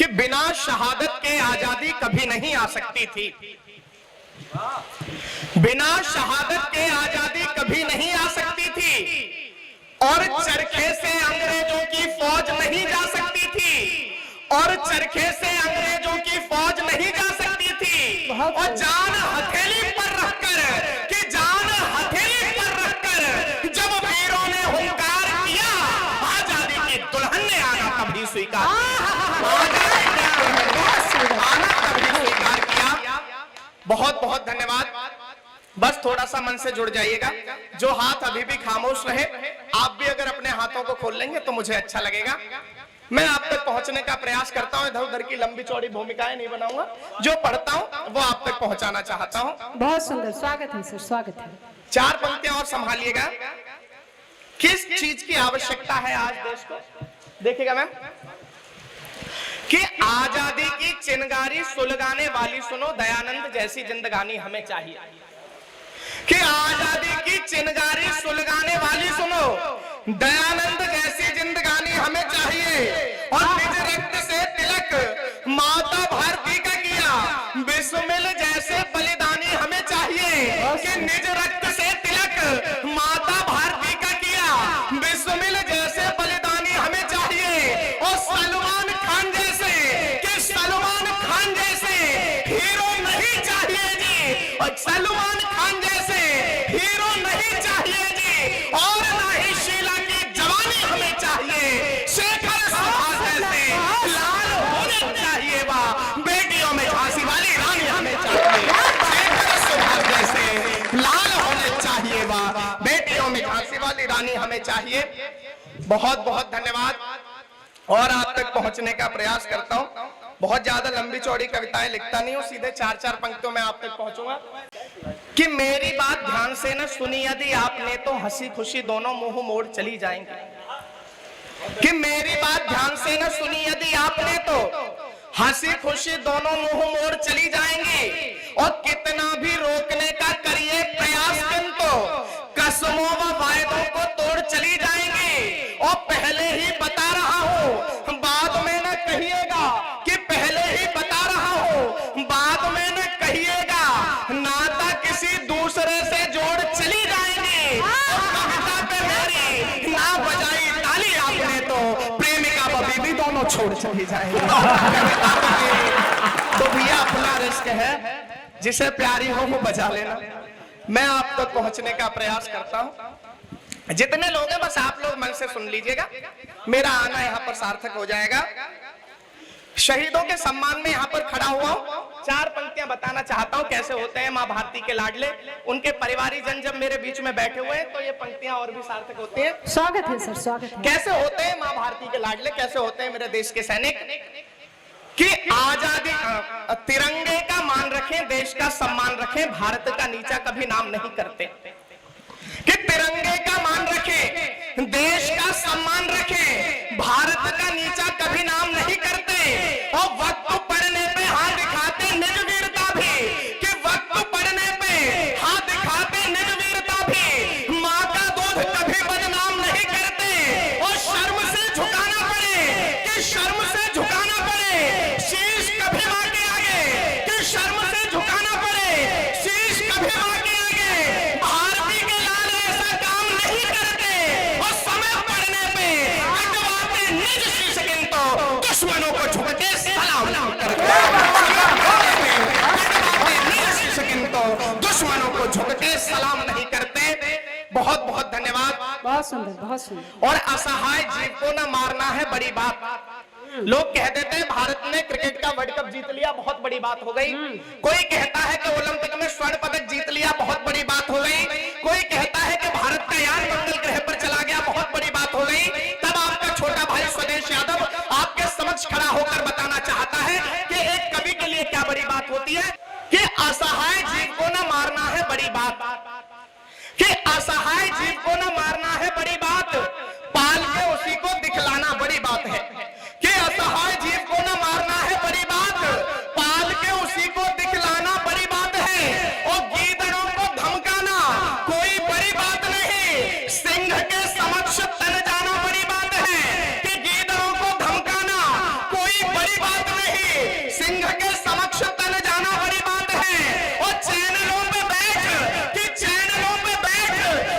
कि बिना शहादत के आजादी कभी नहीं आ सकती थी। बिना शहादत के आजादी कभी नहीं आ सकती थी और चरखे से अंग्रेजों की फौज नहीं जा सकती थी और चरखे से अंग्रेजों की फौज नहीं जा सकती थी। और जान हथेली पर रखकर कि जान हथेली पर रखकर जब वीरों ने हुंकार किया, आजादी की दुल्हन ने आना कभी स्वीकार किया। बहुत बहुत धन्यवाद। बस थोड़ा सा मन से जुड़ जाइएगा। जो हाथ अभी भी खामोश रहे, आप भी अगर अपने हाथों को खोल लेंगे तो मुझे अच्छा लगेगा। मैं आप तक पहुंचने का प्रयास करता हूं, इधर उधर की लंबी चौड़ी भूमिकाएं नहीं बनाऊंगा। जो पढ़ता हूं वो आप तक पहुंचाना चाहता हूं। बहुत सुंदर, स्वागत है सर, स्वागत है। 4 पंक्तियां और संभालिएगा। किस चीज की आवश्यकता है आज देश को? देखिएगा मैम कि आजादी की चिनगारी सुलगाने वाली सुनो, दयानंद जैसी जिंदगानी हमें चाहिए। कि आजादी की चिनगारी सुलगाने वाली सुनो, दयानंद जैसी जिंदगानी हमें चाहिए। और निज रक्त से तिलक माता भारती का किया, बिस्मिल जैसे बलिदानी हमें चाहिए। कि निज रक्त से तिलक माता भारती का किया, बिस्मिल जैसे बलिदानी हमें चाहिए। और सलमान खान जैसे, कि सलमान खान जैसे हीरो नहीं चाहिए जी, और सलमान खान जैसे हीरो नहीं चाहिए जी, और ना ही शीला की जवानी हमें चाहिए। शेखर सुभाष जैसे लाल होने चाहिए, वाह बेटियों में झांसी वाली रानी हमें चाहिए। शेखर सुभाष जैसे लाल होने चाहिए, वाह बेटियों में झांसी वाली रानी हमें चाहिए। बहुत बहुत धन्यवाद। और आप तक पहुंचने का प्रयास करता हूं। बहुत ज्यादा लंबी चौड़ी कविताएं लिखता नहीं हूं, सीधे 4-4 पंक्तियों में आप तक पहुंचूंगा। कि मेरी बात ध्यान से न सुनी यदि आपने तो हंसी खुशी दोनों मुंह मोड़ चली जाएंगे। कि मेरी बात ध्यान से न सुनी यदि आपने तो हंसी खुशी दोनों मुंह मोड़ चली जाएंगी। और कितना भी रोकने का करिए प्रयास, किंतु कसमों व वायदों को तोड़ चली जाएंगी। और पहले ही बता रहा हूं, बाद में न कहिएगा कि पहले ही बता रहा हूं, बाद में न कहिएगा नाता किसी दूसरे से जोड़ चली जाएंगी। कविता पे मेरी ना बजाई ताली आपने तो प्रेमिका व बीवी दोनों छोड़ चली जाएंगी। तो भैया अपना रिस्क है, जिसे प्यारी हो वो बजा लेना। मैं आप तक पहुंचने का प्रयास करता हूं। जितने लोग हैं बस आप लोग मन से सुन लीजिएगा, मेरा आना यहाँ पर सार्थक हो जाएगा। शहीदों के सम्मान में यहाँ पर खड़ा हुआ हूँ। 4 पंक्तियां बताना चाहता हूँ कैसे होते हैं माँ भारती के लाडले। उनके परिवारी जन जब मेरे बीच में बैठे हुए हैं तो ये पंक्तियां और भी सार्थक होती हैं। स्वागत है सर, स्वागत है। कैसे होते हैं माँ भारती के लाडले, कैसे होते हैं मेरे देश के सैनिक। कि आजादी तिरंगे का मान रखें, देश का सम्मान रखें, भारत का नीचा कभी नाम नहीं करते। कि तिरंगे का मान रखें, देश का सम्मान रखें, भारत का नीचा कभी नाम नहीं करते। और वक्त पड़ने पे हाथ दिखाते निज वीरता भी, कि वक्त पड़ने पे हाथ दिखाते निज वीरता भी, माँ का दूध कभी बदनाम नहीं करते। और शर्म से झुकाना पड़े, कि शर्म से झुकाना पड़े शीश कभी माँ के आगे, कि शर्म से झुकाना पड़े शीश कभी माँ के आगे। भारती के लाल ऐसा काम नहीं करते। और समय पड़ने पे कटवाते निज शीश, किंतु दुश्मनों को झुकते सलाम नहीं करते। निज शीश किंतु दुश्मनों को झुकते सलाम नहीं करते। बहुत बहुत धन्यवाद। बहुत सुंदर, बहुत सुंदर। और असहाय जीव को न मारना है बड़ी बात। लोग कह देते हैं भारत ने क्रिकेट का वर्ल्ड कप जीत लिया, बहुत बड़ी बात हो गई। कोई कहता है कि ओलंपिक में स्वर्ण पदक जीत लिया, बहुत बड़ी बात हो गई। कोई कहता है कि भारत का यान मंगल ग्रह पर चला गया, बहुत बड़ी बात हो गई। तब आपका छोटा भाई स्वदेश यादव आपके समक्ष खड़ा होकर बताना चाहता है कि एक कवि के लिए क्या बड़ी बात होती है। कि असहाय जीव को न मारना है बड़ी बात, कि असहाय जीव को न मारना है बड़ी बात, पाल के उसी को दिखलाना बड़ी बात है। कि असहाय जीव को न मारना है बड़ी बात, पाल के उसी को दिखलाना बड़ी बात है। और गीदड़ों को धमकाना कोई बड़ी बात नहीं, सिंह के समक्ष तन जाना बड़ी बात है। कि गीदड़ों को धमकाना कोई बड़ी बात नहीं। सिंह के समक्ष तन जाना बड़ी बात है, और चैनलों पे बैठ कि चैनलों पे बैठ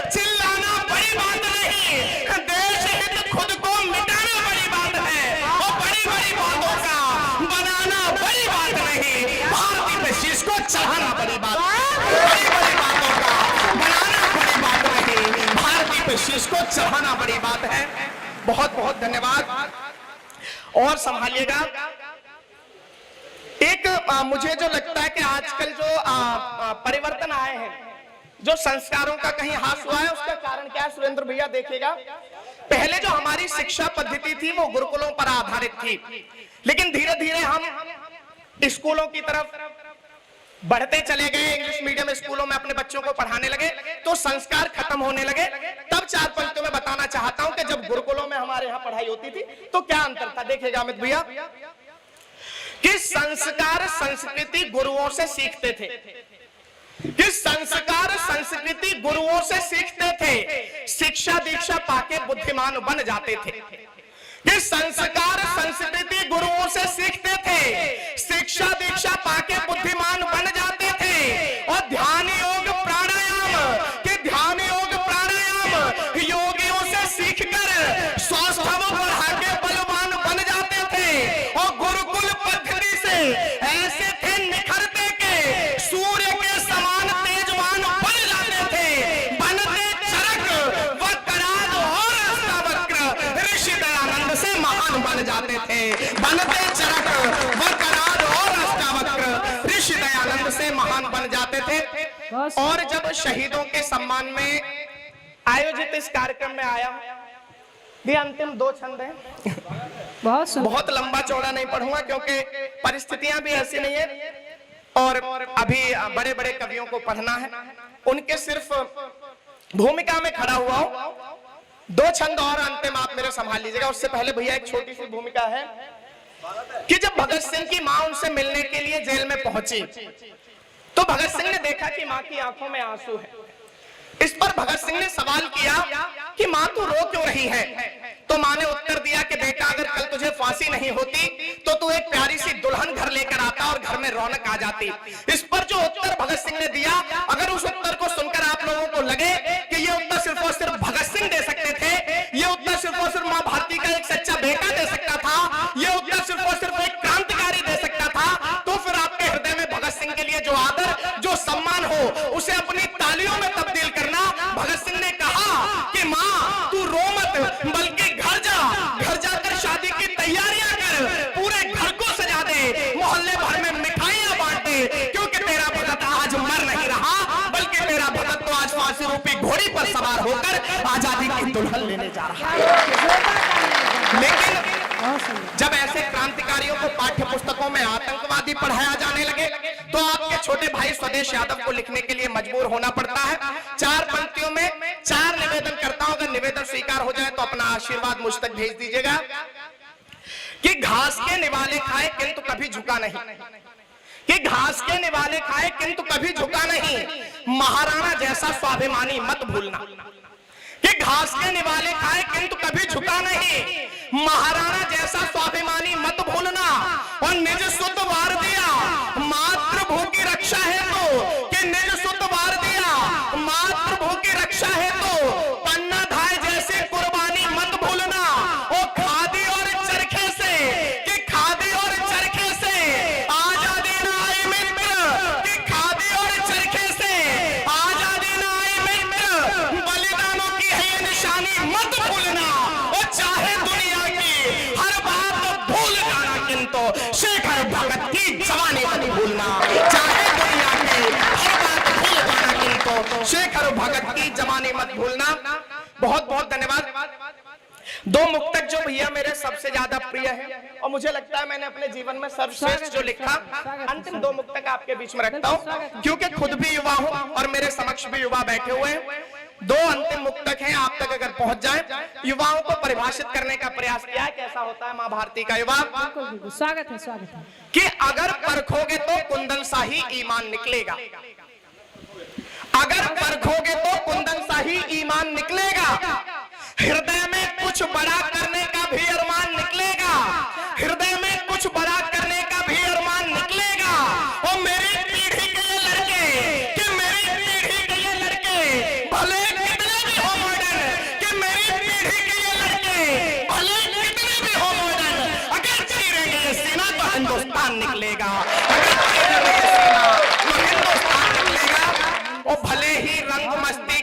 चिल्लाना बड़ी बात नहीं, देश हित खुद को मिटाना बड़ी बात है, और बड़ी बड़ी बातों का बनाना बड़ी बात नहीं, भारतीय पे शीश को चढ़ाना बड़ी बात है, बड़ी बड़ी बातों का बनाना बड़ी बात नहीं, भारतीय पे शीश को चढ़ाना बड़ी बात है। बहुत बहुत धन्यवाद। और संभालिएगा, एक मुझे जो लगता है कि आजकल जो परिवर्तन आए हैं, जो संस्कारों का कहीं हास हुआ है, उसका कारण क्या है सुरेंद्र भैया देखिएगा। पहले जो हमारी शिक्षा पद्धति थी वो गुरुकुलों पर आधारित थी, लेकिन धीरे धीरे हम स्कूलों की तरफ बढ़ते चले गए, इंग्लिश मीडियम स्कूलों में अपने बच्चों को पढ़ाने लगे, तो संस्कार खत्म होने लगे। तब चार पंक्तियों में बताना चाहता हूं कि जब गुरुकुलों में हमारे यहाँ पढ़ाई होती थी तो क्या अंतर था। देखिएगा अमित भैया कि संस्कार संस्कृति गुरुओं से सीखते थे, कि संस्कार संस्कृति गुरुओं से सीखते थे, शिक्षा दीक्षा पाके बुद्धिमान बन जाते थे। कि संस्कार संस्कृति गुरुओं से सीखते थे, शिक्षा दीक्षा पाके बुद्धिमान बन जाते थे, और ध्यान योग प्राणायाम के ध्यान योग प्राणायाम योगियों से सीखकर स्वास्थ्य बढ़ा के बलवान बन जाते थे, और गुरुकुल पद्धति से ऐसे थे निखरते के सूर्य के समान तेजवान बन जाते थे, बनते चरक व कराग और अष्टावक्र ऋषि दयानंद से महान बन जाते थे, बनते चरक व कराग और अष्टावक्र ऋषि दयानंद से महान बन जाते थे। और जब शहीदों के सम्मान में आयोजित इस कार्यक्रम में आया, ये अंतिम दो छंद हैं, बहुत लंबा चौड़ा नहीं पढ़ूंगा क्योंकि परिस्थितियां भी ऐसी नहीं है, और अभी बड़े बड़े कवियों को पढ़ना है, उनके सिर्फ भूमिका में खड़ा हुआ हूं। दो छंद और अंतिम आप मेरे संभाल लीजिएगा। उससे पहले भैया एक छोटी सी भूमिका है कि जब भगत सिंह की मां उनसे मिलने के लिए जेल में पहुंची तो भगत सिंह ने देखा कि मां की आंखों में आंसू है। इस पर भगत सिंह ने सवाल किया कि मां तू रो क्यों रही है। तो मां ने उत्तर दिया कि बेटा अगर कल तुझे फांसी नहीं होती तो तू एक प्यारी सी दुल्हन घर लेकर आता और घर में रौनक आ जाती। इस पर जो उत्तर भगत सिंह ने दिया, अगर उस उत्तर को सुनकर आप लोगों को लगे कि ये उत्तर सिर्फ और सिर्फ भगत सिंह दे सकते थे, ये उत्तर सिर्फ और सिर्फ मां भारती का एक सच्चा बेटा दे सकता था, ये उत्तर सिर्फ और सिर्फ एक क्रांतिकारी दे सकता था, तो फिर आपके हृदय में भगत सिंह के लिए जो आदर जो सम्मान हो उसे अपनी तालियों में तब्दील करना। भगत सिंह ने कहा कि मां तू रो मत, बल्कि घर जाकर शादी की तैयारियां कर, पूरे घर को सजा दे, मोहल्ले भर में मिठाइयां बांट दे, क्योंकि तेरा भगत आज मर नहीं रहा, बल्कि तेरा भगत तो आज फांसी रूपी घोड़ी पर सवार होकर आजादी की दुल्हन लेने जा रहा है। लेकिन जब ऐसे क्रांतिकारियों को पाठ्य पुस्तकों में आतंकवादी पढ़ाया जाने लगे तो आपके छोटे भाई स्वदेश यादव को लिखने के लिए मजबूर होना पड़ता है। चार पंक्तियों में चार निवेदन करता हूं, अगर निवेदन स्वीकार हो जाए तो अपना आशीर्वाद मुझ तक भेज दीजिएगा। कि घास के निवाले खाए किंतु कभी झुका नहीं, कि घास के निवाले खाए किंतु कभी झुका नहीं, महाराणा जैसा स्वाभिमानी मत भूलना। कि घास के निवाले खाए किंतु कभी झुका नहीं, महाराणा जैसा स्वाभिमानी मत भूलना। और निज सुत वार दिया मातृभू की रक्षा है तो, कि निज सुत वार दिया मातृभू की रक्षा है तो, पन्ना धाय जैसी कुर्बानी मत भूलना। ओ खादी और चरखे से, कि खादी और चरखे से आजादी न आई मित्र, कि खादी और चरखे से आजादी न आई मित्र, बलिदानों की है निशानी मत भूलना। और चाहे दुनिया की हर बात भूल जाना किंतु शेखर भगत की जवानी मत भूलना। चाहे दुनिया की हर बात भूल जाना किंतु शेखर भगत की जवानी मत भूलना। बहुत बहुत धन्यवाद। दो मुक्तक जो भैया मेरे सबसे ज्यादा प्रिय है और मुझे लगता है मैंने अपने जीवन में सर्वश्रेष्ठ जो लिखा, अंतिम दो मुक्तक आपके बीच में रखता हूं क्योंकि खुद भी युवा हूं और मेरे समक्ष भी युवा बैठे हुए हैं। दो अंतिम मुक्तक हैं, आप तक अगर पहुंच जाए, युवाओं को परिभाषित करने का प्रयास किया है कैसा होता है मां भारती का युवा। स्वागत है, स्वागत है। कि अगर परखोगे तो कुंदन शाही ईमान निकलेगा, अगर परखोगे तो कुंदन शाही ईमान निकलेगा, हृदय में कुछ बड़ा करने का भी अरमान निकलेगा, हृदय में कुछ बड़ा करने का भी अरमान हिंदुस्तान निकलेगा, अगर कोई लड़े सीना तो हिंदुस्तान निकलेगा। और भले ही रंग मस्ती